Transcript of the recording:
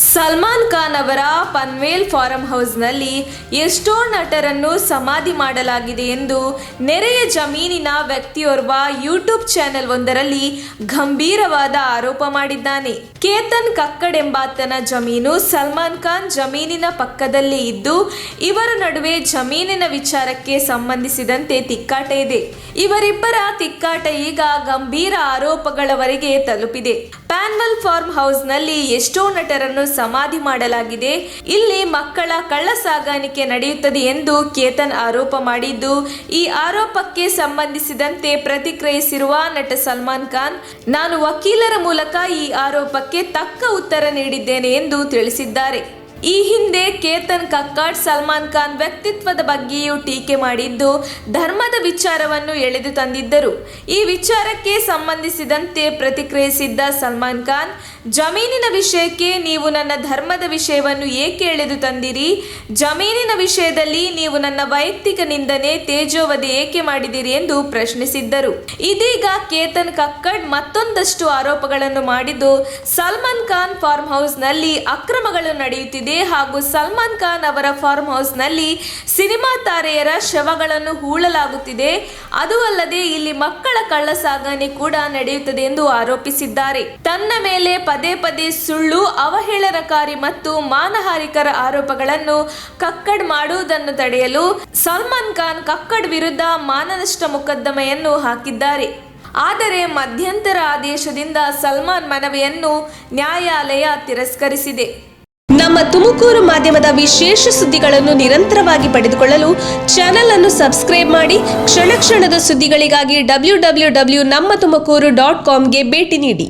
ಸಲ್ಮಾನ್ ಖಾನ್ ಅವರ ಪನ್ವೇಲ್ ಫಾರಂ ಹೌಸ್ನಲ್ಲಿ ಎಷ್ಟೋ ನಟರನ್ನು ಸಮಾಧಿ ಮಾಡಲಾಗಿದೆ ಎಂದು ನೆರೆಯ ಜಮೀನಿನ ವ್ಯಕ್ತಿಯೋರ್ವ ಯೂಟ್ಯೂಬ್ ಚಾನೆಲ್ ಒಂದರಲ್ಲಿ ಗಂಭೀರವಾದ ಆರೋಪ ಮಾಡಿದ್ದಾನೆ. ಕೇತನ್ ಕಕ್ಕಡ್ ಎಂಬಾತನ ಜಮೀನು ಸಲ್ಮಾನ್ ಖಾನ್ ಜಮೀನಿನ ಪಕ್ಕದಲ್ಲೇ ಇದ್ದು ಇವರ ನಡುವೆ ಜಮೀನಿನ ವಿಚಾರಕ್ಕೆ ಸಂಬಂಧಿಸಿದಂತೆ ತಿಕ್ಕಾಟ ಇದೆ. ಇವರಿಬ್ಬರ ತಿಕ್ಕಾಟ ಈಗ ಗಂಭೀರ ಆರೋಪಗಳವರೆಗೆ ತಲುಪಿದೆ. ಪನ್ವೇಲ್ ಫಾರ್ಮ್ ಹೌಸ್ನಲ್ಲಿ ಎಷ್ಟೋ ನಟರನ್ನು ಸಮಾಧಿ ಮಾಡಲಾಗಿದೆ. ಇಲ್ಲಿ ಮಕ್ಕಳ ಕಳ್ಳ ಸಾಗಾಣಿಕೆ ನಡೆಯುತ್ತದೆ ಎಂದು ಕೇತನ್ ಆರೋಪ ಮಾಡಿದ್ದು, ಈ ಆರೋಪಕ್ಕೆ ಸಂಬಂಧಿಸಿದಂತೆ ಪ್ರತಿಕ್ರಿಯಿಸಿರುವ ನಟ ಸಲ್ಮಾನ್ ಖಾನ್, ನಾನು ವಕೀಲರ ಮೂಲಕ ಈ ಆರೋಪಕ್ಕೆ ತಕ್ಕ ಉತ್ತರ ನೀಡಿದ್ದೇನೆ ಎಂದು ತಿಳಿಸಿದ್ದಾರೆ. ಈ ಹಿಂದೆ ಕೇತನ್ ಕಕ್ಕಡ್ ಸಲ್ಮಾನ್ ಖಾನ್ ವ್ಯಕ್ತಿತ್ವದ ಬಗ್ಗೆಯೂ ಟೀಕೆ ಮಾಡಿದ್ದು, ಧರ್ಮದ ವಿಚಾರವನ್ನು ಎಳೆದು ತಂದಿದ್ದರು. ಈ ವಿಚಾರಕ್ಕೆ ಸಂಬಂಧಿಸಿದಂತೆ ಪ್ರತಿಕ್ರಿಯಿಸಿದ್ದ ಸಲ್ಮಾನ್ ಖಾನ್, ಜಮೀನಿನ ವಿಷಯಕ್ಕೆ ನೀವು ನನ್ನ ಧರ್ಮದ ವಿಷಯವನ್ನು ಏಕೆ ಎಳೆದು ತಂದಿರಿ? ಜಮೀನಿನ ವಿಷಯದಲ್ಲಿ ನೀವು ನನ್ನ ವೈಯಕ್ತಿಕ ನಿಂದನೆ, ತೇಜೋವಧೆ ಏಕೆ ಮಾಡಿದಿರಿ ಎಂದು ಪ್ರಶ್ನಿಸಿದ್ದರು. ಇದೀಗ ಕೇತನ್ ಕಕ್ಕಡ್ ಮತ್ತೊಂದಷ್ಟು ಆರೋಪಗಳನ್ನು ಮಾಡಿದ್ದು, ಸಲ್ಮಾನ್ ಖಾನ್ ಫಾರ್ಮ್ ಹೌಸ್ನಲ್ಲಿ ಅಕ್ರಮಗಳು ನಡೆಯುತ್ತಿದೆ ಹಾಗೂ ಸಲ್ಮಾನ್ ಖಾನ್ ಅವರ ಫಾರ್ಮ್ ಹೌಸ್ನಲ್ಲಿ ಸಿನಿಮಾ ತಾರೆಯರ ಶವಗಳನ್ನು ಹೂಳಲಾಗುತ್ತಿದೆ. ಅದು ಅಲ್ಲದೆ ಇಲ್ಲಿ ಮಕ್ಕಳ ಕಳ್ಳ ಸಾಗಣೆ ಕೂಡ ನಡೆಯುತ್ತದೆ ಎಂದು ಆರೋಪಿಸಿದ್ದಾರೆ. ತನ್ನ ಮೇಲೆ ಪದೇ ಪದೇ ಸುಳ್ಳು, ಅವಹೇಳನಕಾರಿ ಮತ್ತು ಮಾನಹಾನಿಕರ ಆರೋಪಗಳನ್ನು ಕಕ್ಕಡ್ ಮಾಡುವುದನ್ನು ತಡೆಯಲು ಸಲ್ಮಾನ್ ಖಾನ್ ಕಕ್ಕಡ್ ವಿರುದ್ಧ ಮಾನನಷ್ಟ ಮೊಕದ್ದಮೆಯನ್ನು ಹಾಕಿದ್ದಾರೆ. ಆದರೆ ಮಧ್ಯಂತರ ಆದೇಶದಿಂದ ಸಲ್ಮಾನ್ ಮನವಿಯನ್ನು ನ್ಯಾಯಾಲಯ ತಿರಸ್ಕರಿಸಿದೆ. ನಮ್ಮ ತುಮಕೂರು ಮಾಧ್ಯಮದ ವಿಶೇಷ ಸುದ್ದಿಗಳನ್ನು ನಿರಂತರವಾಗಿ ಪಡೆದುಕೊಳ್ಳಲು ಚಾನೆಲ್ ಅನ್ನು ಸಬ್ಸ್ಕ್ರೈಬ್ ಮಾಡಿ. ಕ್ಷಣ ಕ್ಷಣದ ಸುದ್ದಿಗಳಿಗಾಗಿ www.nammathumakuru.com ಗೆ ಭೇಟಿ ನೀಡಿ.